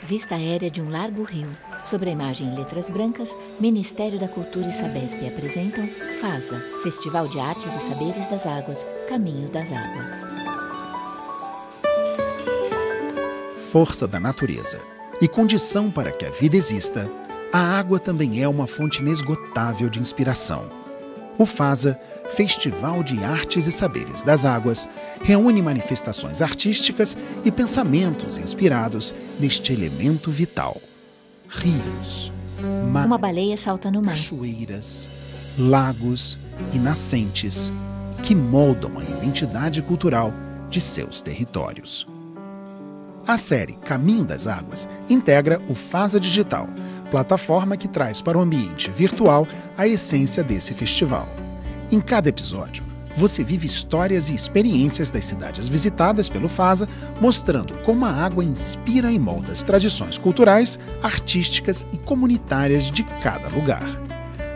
Vista aérea de um largo rio. Sobre a imagem em letras brancas, Ministério da Cultura e Sabesp apresentam FASA, Festival de Artes e Saberes das Águas, Caminho das Águas. Força da natureza. E condição para que a vida exista, a água também é uma fonte inesgotável de inspiração. O FASA, Festival de Artes e Saberes das Águas, reúne manifestações artísticas e pensamentos inspirados neste elemento vital. Rios, mares, Uma baleia salta no mar. cachoeiras, lagos e nascentes que moldam a identidade cultural de seus territórios. A série Caminho das Águas integra o FASA Digital, plataforma que traz para o ambiente virtual a essência desse festival. Em cada episódio, você vive histórias e experiências das cidades visitadas pelo FASA, mostrando como a água inspira e molda as tradições culturais, artísticas e comunitárias de cada lugar.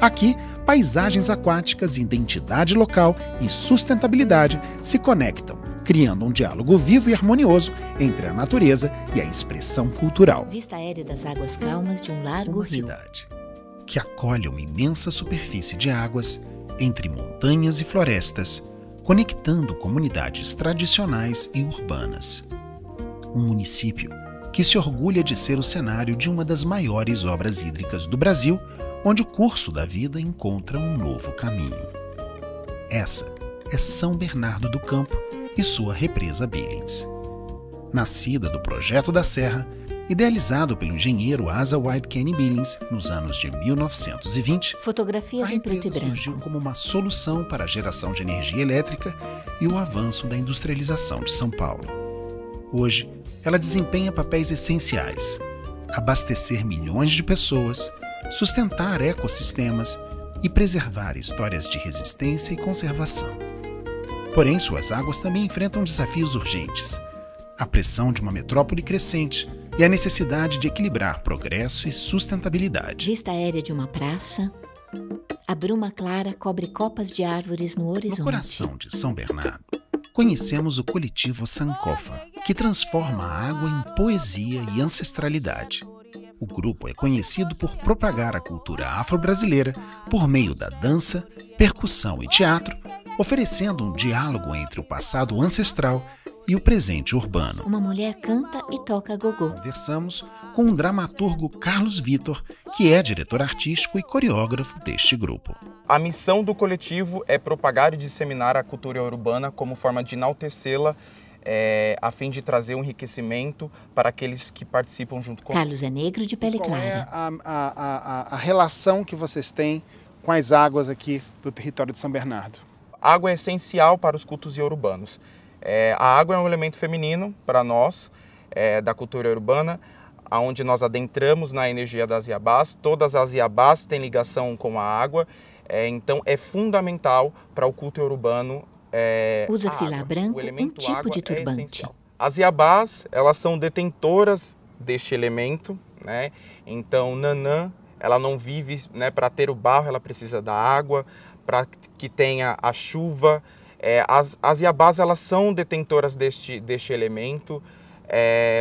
Aqui, paisagens aquáticas, identidade local e sustentabilidade se conectam, criando um diálogo vivo e harmonioso entre a natureza e a expressão cultural. Vista aérea das águas calmas de um largo Uma rio. cidade que acolhe uma imensa superfície de águas entre montanhas e florestas, conectando comunidades tradicionais e urbanas. Um município que se orgulha de ser o cenário de uma das maiores obras hídricas do Brasil, onde o curso da vida encontra um novo caminho. Essa é São Bernardo do Campo e sua represa Billings. Nascida do Projeto da Serra, idealizado pelo engenheiro Asa White Kenny Billings nos anos de 1920, Fotografias a em preto e empresa branco. surgiu como uma solução para a geração de energia elétrica e o avanço da industrialização de São Paulo. Hoje, ela desempenha papéis essenciais: abastecer milhões de pessoas, sustentar ecossistemas e preservar histórias de resistência e conservação. Porém, suas águas também enfrentam desafios urgentes: a pressão de uma metrópole crescente e a necessidade de equilibrar progresso e sustentabilidade. Vista aérea de uma praça. A bruma clara cobre copas de árvores no horizonte. No coração de São Bernardo, conhecemos o coletivo Sankofa, que transforma a água em poesia e ancestralidade. O grupo é conhecido por propagar a cultura afro-brasileira por meio da dança, percussão e teatro, oferecendo um diálogo entre o passado ancestral e o presente urbano. Uma mulher canta e toca gogô. Conversamos com o dramaturgo Carlos Vitor, que é diretor artístico e coreógrafo deste grupo. A missão do coletivo é propagar e disseminar a cultura urbana como forma de enaltecê-la, a fim de trazer um enriquecimento para aqueles que participam junto conosco. Carlos é negro de pele Qual é clara. a relação que vocês têm com as águas aqui do território de São Bernardo? A água é essencial para os cultos urbanos. A água é um elemento feminino para nós, da cultura urbana, onde nós adentramos na energia das iabás. Todas as iabás têm ligação com a água, então é fundamental para o culto urbano. Usa a filá água. branco, O elemento um tipo água de é turbante. essencial. As iabás, elas são detentoras deste elemento, né? Então, Nanã, ela não vive, né, para ter o barro, ela precisa da água, para que tenha a chuva. As iabás, elas são detentoras deste elemento.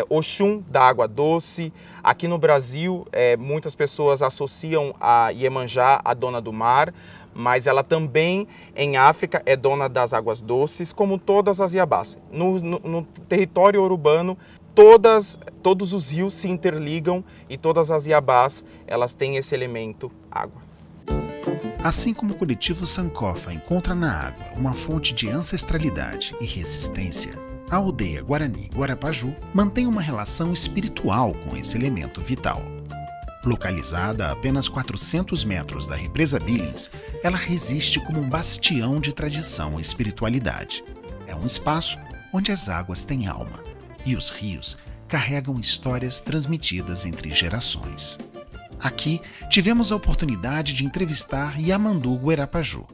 Oxum, da água doce. Aqui no Brasil, muitas pessoas associam a Iemanjá à dona do mar, mas ela também, em África, é dona das águas doces, como todas as iabás. No território urbano, todos os rios se interligam e todas as iabás, elas têm esse elemento, água. Assim como o coletivo Sankofa encontra na água uma fonte de ancestralidade e resistência, a aldeia Guarani Guarapaju mantém uma relação espiritual com esse elemento vital. Localizada a apenas 400 metros da represa Billings, ela resiste como um bastião de tradição e espiritualidade. É um espaço onde as águas têm alma e os rios carregam histórias transmitidas entre gerações. Aqui, tivemos a oportunidade de entrevistar Yamandu Guarapaju.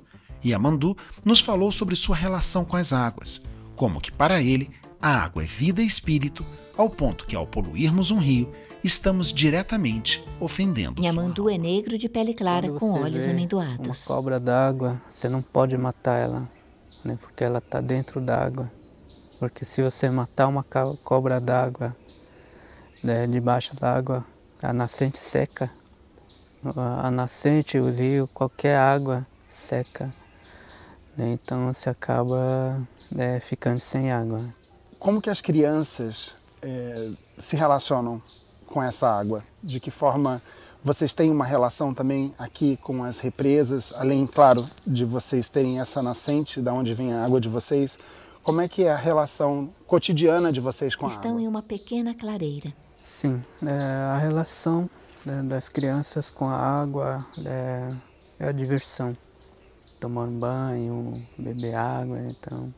Yamandu nos falou sobre sua relação com as águas, como que para ele, a água é vida e espírito, ao ponto que ao poluirmos um rio, estamos diretamente ofendendo sua Yamandu é negro de pele clara Quando com você olhos vê amendoados. Uma cobra d'água, você não pode matar ela, né, porque ela está dentro d'água. Porque se você matar uma cobra d'água, debaixo d'água, a nascente seca. A nascente, o rio, qualquer água seca, né? Então você acaba ficando sem água. Como que as crianças se relacionam com essa água? De que forma vocês têm uma relação também aqui com as represas, além, claro, de vocês terem essa nascente, da onde vem a água de vocês? Como é que é a relação cotidiana de vocês com a água? Estão em uma pequena clareira. Sim, a relação das crianças com a água é a diversão. Tomar um banho, beber água, então...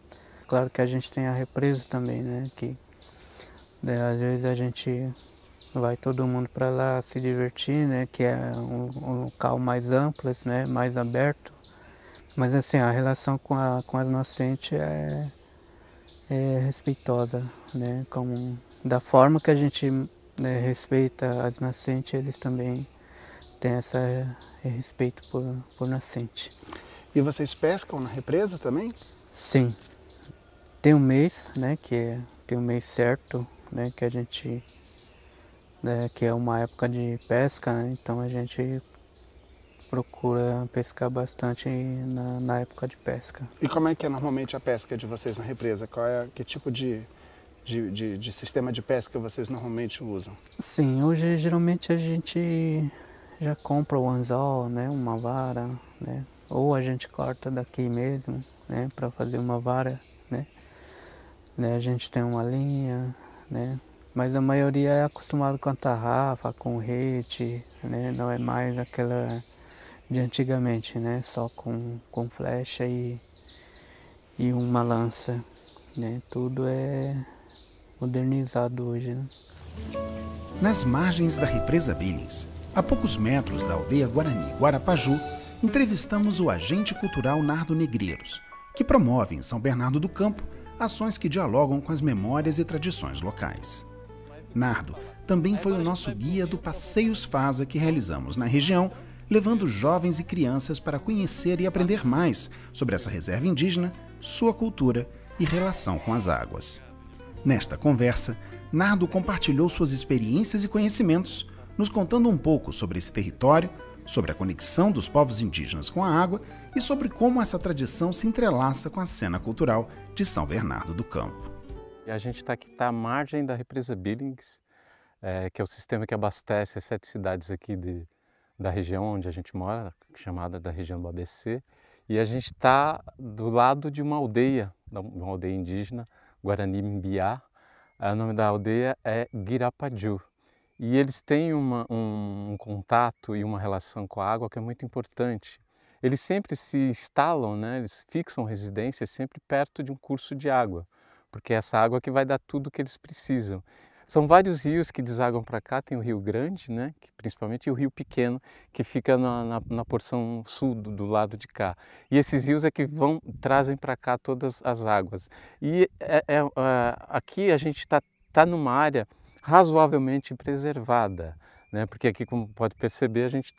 Claro que a gente tem a represa também, né? Que às vezes a gente vai todo mundo para lá se divertir, né? Que é um local mais amplo, né? Mais aberto. Mas assim, a relação com as nascentes é respeitosa, né? Da forma que a gente respeita as nascentes, eles também têm esse respeito por nascente. E vocês pescam na represa também? Sim. Tem um mês, né, tem um mês certo, né, que a gente, que é uma época de pesca, né, então a gente procura pescar bastante na época de pesca. E como é que é normalmente a pesca de vocês na represa? Que tipo de sistema de pesca vocês normalmente usam? Sim, hoje geralmente a gente já compra o anzol, né, uma vara, né, ou a gente corta daqui mesmo, né, para fazer uma vara, né. A gente tem uma linha, né? Mas a maioria é acostumado com a tarrafa, com rede, né? Não é mais aquela de antigamente, né? Só com flecha e uma lança, né? Tudo é modernizado hoje, né? Nas margens da represa Billings, a poucos metros da aldeia Guarani Guarapaju, entrevistamos o agente cultural Nardo Negreiros, que promove em São Bernardo do Campo ações que dialogam com as memórias e tradições locais. Nardo também foi o nosso guia do Passeios Fasa que realizamos na região, levando jovens e crianças para conhecer e aprender mais sobre essa reserva indígena, sua cultura e relação com as águas. Nesta conversa, Nardo compartilhou suas experiências e conhecimentos, nos contando um pouco sobre esse território, sobre a conexão dos povos indígenas com a água e sobre como essa tradição se entrelaça com a cena cultural de São Bernardo do Campo. A gente está aqui à margem da represa Billings, que é o sistema que abastece as 7 cidades aqui da região onde a gente mora, chamada da região do ABC, e a gente está do lado de uma aldeia indígena, Guarani Mbiá. O nome da aldeia é Guirapaju. E eles têm um contato e uma relação com a água que é muito importante. Eles sempre se instalam, né? Eles fixam residências sempre perto de um curso de água, porque é essa água que vai dar tudo o que eles precisam. São vários rios que desaguam para cá, tem o Rio Grande, né? Principalmente o Rio Pequeno, que fica na porção sul do lado de cá. E esses rios é que trazem para cá todas as águas. E aqui a gente tá numa área razoavelmente preservada, né? Porque aqui, como pode perceber, a gente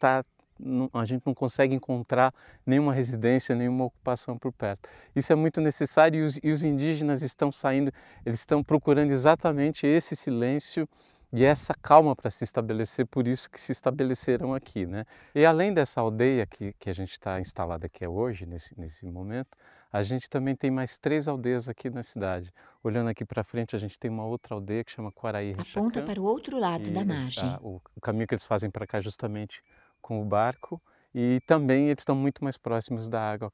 não consegue encontrar nenhuma residência, nenhuma ocupação por perto. Isso é muito necessário e os indígenas estão saindo, eles estão procurando exatamente esse silêncio e essa calma para se estabelecer, por isso que se estabeleceram aqui, né? E além dessa aldeia que a gente está instalada aqui hoje, nesse momento, a gente também tem mais 3 aldeias aqui na cidade. Olhando aqui para frente, a gente tem uma outra aldeia que chama Quaraí Rechacã. Aponta para o outro lado da margem. O caminho que eles fazem para cá justamente com o barco, e também eles estão muito mais próximos da água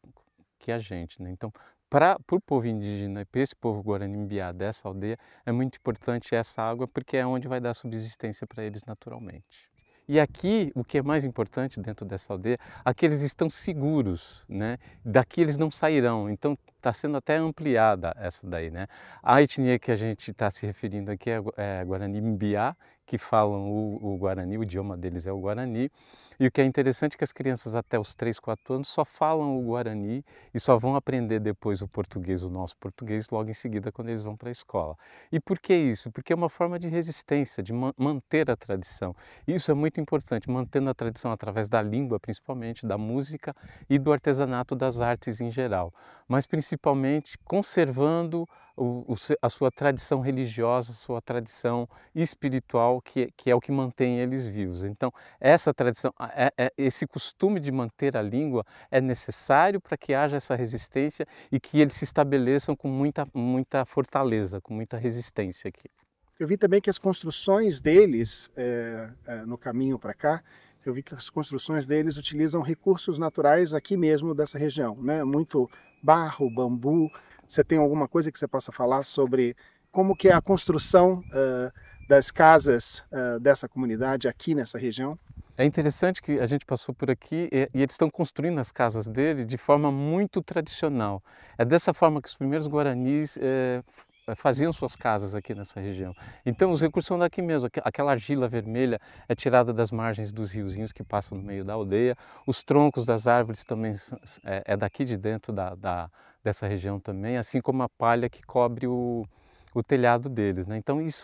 que a gente, né? Então, para o povo indígena e para esse povo Guarani Mbiá dessa aldeia, é muito importante essa água porque é onde vai dar subsistência para eles naturalmente. E aqui, o que é mais importante dentro dessa aldeia, aqui eles estão seguros, né? Daqui eles não sairão, então está sendo até ampliada essa daí, né? A etnia que a gente está se referindo aqui é Guarani Mbiá, que falam o Guarani, o idioma deles é o Guarani, e o que é interessante é que as crianças até os 3, 4 anos só falam o Guarani e só vão aprender depois o português, o nosso português, logo em seguida quando eles vão para a escola. E por que isso? Porque é uma forma de resistência, de manter a tradição. Isso é muito importante, mantendo a tradição através da língua, principalmente, da música e do artesanato das artes em geral. Mas principalmente principalmente conservando a sua tradição religiosa, a sua tradição espiritual, que é o que mantém eles vivos. Então, essa tradição, esse costume de manter a língua é necessário para que haja essa resistência e que eles se estabeleçam com muita fortaleza, com muita resistência aqui. Eu vi também que as construções deles, no caminho para cá, eu vi que as construções deles utilizam recursos naturais aqui mesmo dessa região, né? Muito barro, bambu. Você tem alguma coisa que você possa falar sobre como que é a construção das casas dessa comunidade aqui nessa região? É interessante que a gente passou por aqui e eles estão construindo as casas dele de forma muito tradicional. É dessa forma que os primeiros guaranis faziam suas casas aqui nessa região. Então os recursos são daqui mesmo, aquela argila vermelha é tirada das margens dos riozinhos que passam no meio da aldeia, os troncos das árvores também é daqui de dentro dessa região também, assim como a palha que cobre o telhado deles, né? Então eles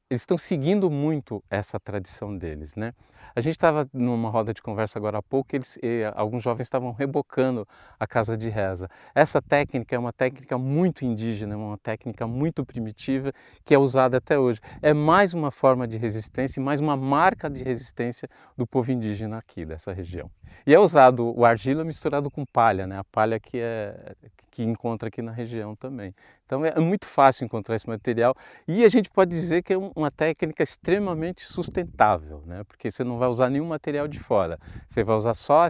estão seguindo muito essa tradição deles, né? A gente estava numa roda de conversa agora há pouco, alguns jovens estavam rebocando a casa de reza. Essa técnica é uma técnica muito indígena, uma técnica muito primitiva que é usada até hoje. É mais uma forma de resistência, mais uma marca de resistência do povo indígena aqui dessa região. E é usado o argila misturado com palha, né? A palha que encontra aqui na região também. Então é muito fácil encontrar esse material e a gente pode dizer que é uma técnica extremamente sustentável, né? Porque você não vai usar nenhum material de fora, você vai usar só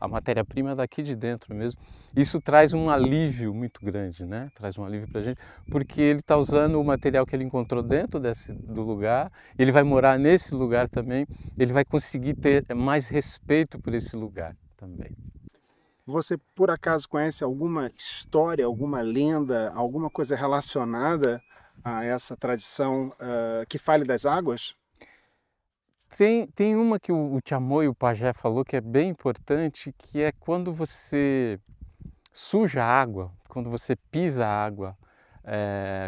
a matéria-prima daqui de dentro mesmo. Isso traz um alívio muito grande, né? Traz um alívio para a gente, porque ele está usando o material que ele encontrou dentro do lugar, ele vai morar nesse lugar também, ele vai conseguir ter mais respeito por esse lugar também. Você, por acaso, conhece alguma história, alguma lenda, alguma coisa relacionada a essa tradição que fale das águas? Tem uma que o Tiamô e o Pajé falou que é bem importante, que é quando você suja a água, quando você pisa a água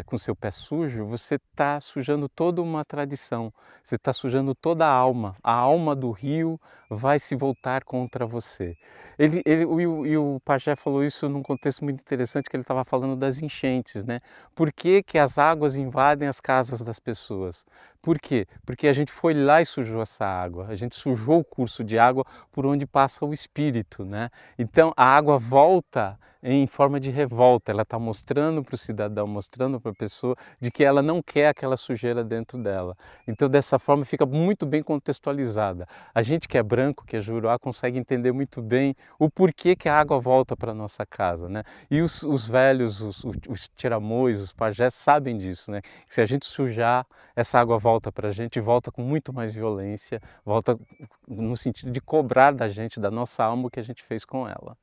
com seu pé sujo, você está sujando toda uma tradição, você está sujando toda a alma do rio vai se voltar contra você. E o Pajé falou isso num contexto muito interessante, que ele estava falando das enchentes, né? Por que as águas invadem as casas das pessoas? Por quê? Porque a gente foi lá e sujou essa água, a gente sujou o curso de água por onde passa o espírito, né? Então a água volta em forma de revolta, ela está mostrando para o cidadão, mostrando para a pessoa de que ela não quer aquela sujeira dentro dela. Então dessa forma fica muito bem contextualizada. A gente que é branco, que é juruá, consegue entender muito bem o porquê que a água volta para a nossa casa, né? E os velhos, os tiramões, os pajés sabem disso, né? Que se a gente sujar, essa água volta para a gente, volta com muito mais violência, volta no sentido de cobrar da gente, da nossa alma, o que a gente fez com ela.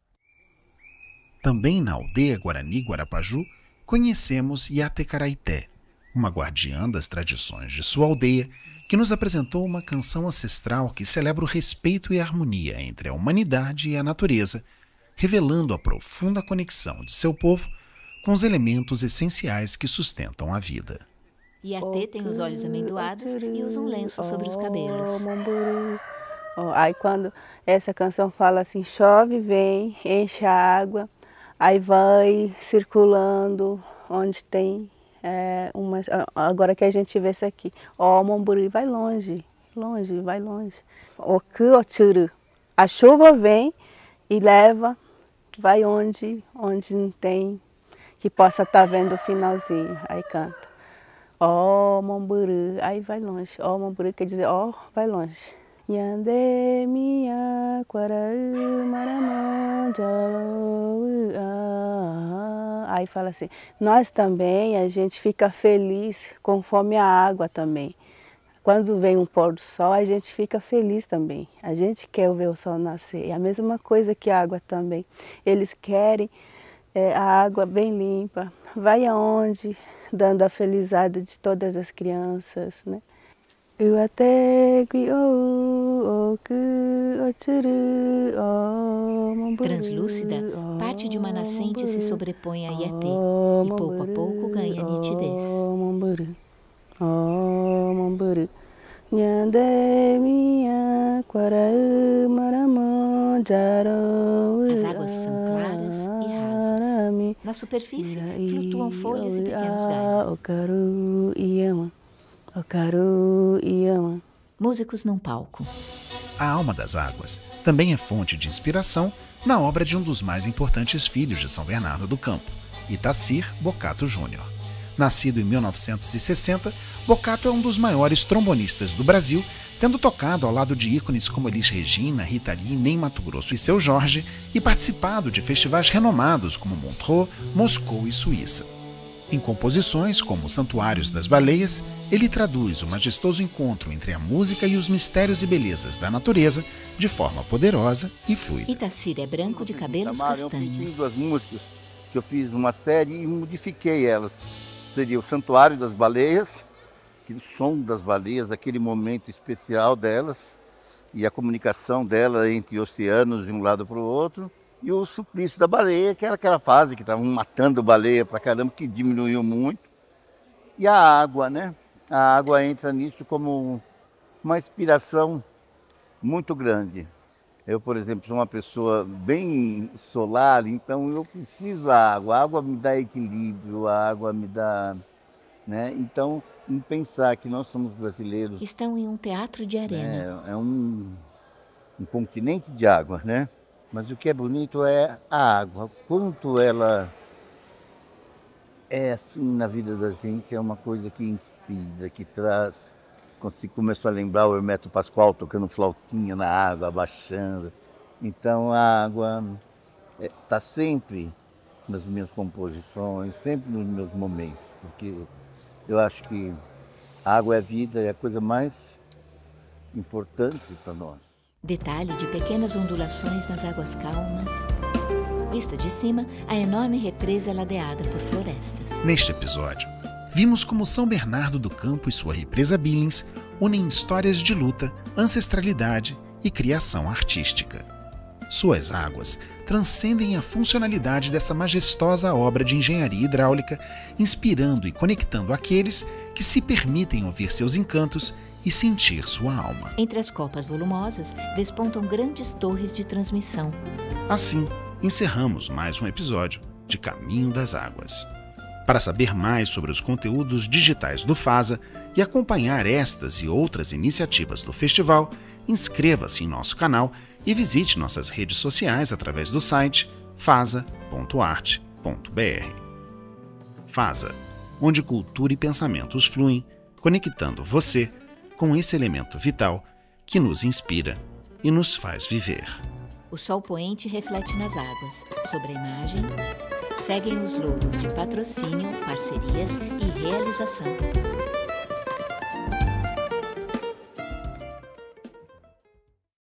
Também na aldeia Guarani Guarapaju, conhecemos Yatecaraité, uma guardiã das tradições de sua aldeia, que nos apresentou uma canção ancestral que celebra o respeito e a harmonia entre a humanidade e a natureza, revelando a profunda conexão de seu povo com os elementos essenciais que sustentam a vida. Iatê tem os olhos amendoados e usa um lenço sobre os cabelos. Aí quando essa canção fala assim, chove, vem, enche a água, aí vai circulando onde tem agora que a gente vê isso aqui, Momburi vai longe, longe, vai longe. A chuva vem e leva, vai onde não tem, que possa estar vendo o finalzinho, aí canta. Momburi, aí vai longe, Momburi quer dizer, vai longe. Yande minha quaraú maramanja. Aí fala assim, nós também, a gente fica feliz conforme a água também. Quando vem um pôr do sol, a gente fica feliz também. A gente quer ver o sol nascer. É a mesma coisa que a água também. Eles querem a água bem limpa. Vai aonde? Dando a felizada de todas as crianças, né? Translúcida, parte de uma nascente se sobrepõe a Iatê e pouco a pouco ganha nitidez. As águas são claras e rasas. Na superfície, flutuam folhas e pequenos galhos. Músicos num palco. A alma das águas também é fonte de inspiração na obra de um dos mais importantes filhos de São Bernardo do Campo, Itacir Boccato Júnior. Nascido em 1960, Boccato é um dos maiores trombonistas do Brasil, tendo tocado ao lado de ícones como Elis Regina, Rita Lee, Ney Matogrosso e Seu Jorge, e participado de festivais renomados como Montreux, Moscou e Suíça. Em composições como Santuários das Baleias, ele traduz o majestoso encontro entre a música e os mistérios e belezas da natureza de forma poderosa e fluida. Itacir é branco de cabelos castanhos. Eu duas músicas que eu fiz numa série e modifiquei elas. Seria o Santuário das Baleias, aquele som das baleias, aquele momento especial delas e a comunicação dela entre oceanos de um lado para o outro, e o Suplício da Baleia, que era aquela fase que estavam matando baleia pra caramba, que diminuiu muito. E a água, né? A água entra nisso como uma inspiração muito grande. Eu, por exemplo, sou uma pessoa bem solar, então eu preciso da água. A água me dá equilíbrio, a água me dá, né? Então, em pensar que nós somos brasileiros... Estão em um teatro de arena. É um continente de água, né? Mas o que é bonito é a água. Quanto ela é assim na vida da gente, é uma coisa que inspira, que traz... Você começou a lembrar o Hermeto Pascoal tocando flautinha na água, abaixando. Então a água está sempre nas minhas composições, sempre nos meus momentos, porque eu acho que a água é a vida, é a coisa mais importante para nós. Detalhe de pequenas ondulações nas águas calmas. Vista de cima, a enorme represa é ladeada por florestas. Neste episódio, vimos como São Bernardo do Campo e sua represa Billings unem histórias de luta, ancestralidade e criação artística. Suas águas transcendem a funcionalidade dessa majestosa obra de engenharia hidráulica, inspirando e conectando aqueles que se permitem ouvir seus encantos e sentir sua alma. Entre as copas volumosas despontam grandes torres de transmissão. Assim, encerramos mais um episódio de Caminho das Águas. Para saber mais sobre os conteúdos digitais do FASA e acompanhar estas e outras iniciativas do festival, inscreva-se em nosso canal e visite nossas redes sociais através do site fasa.arte.br. FASA, onde cultura e pensamentos fluem, conectando você com esse elemento vital que nos inspira e nos faz viver. O sol poente reflete nas águas. Sobre a imagem, seguem os logos de patrocínio, parcerias e realização.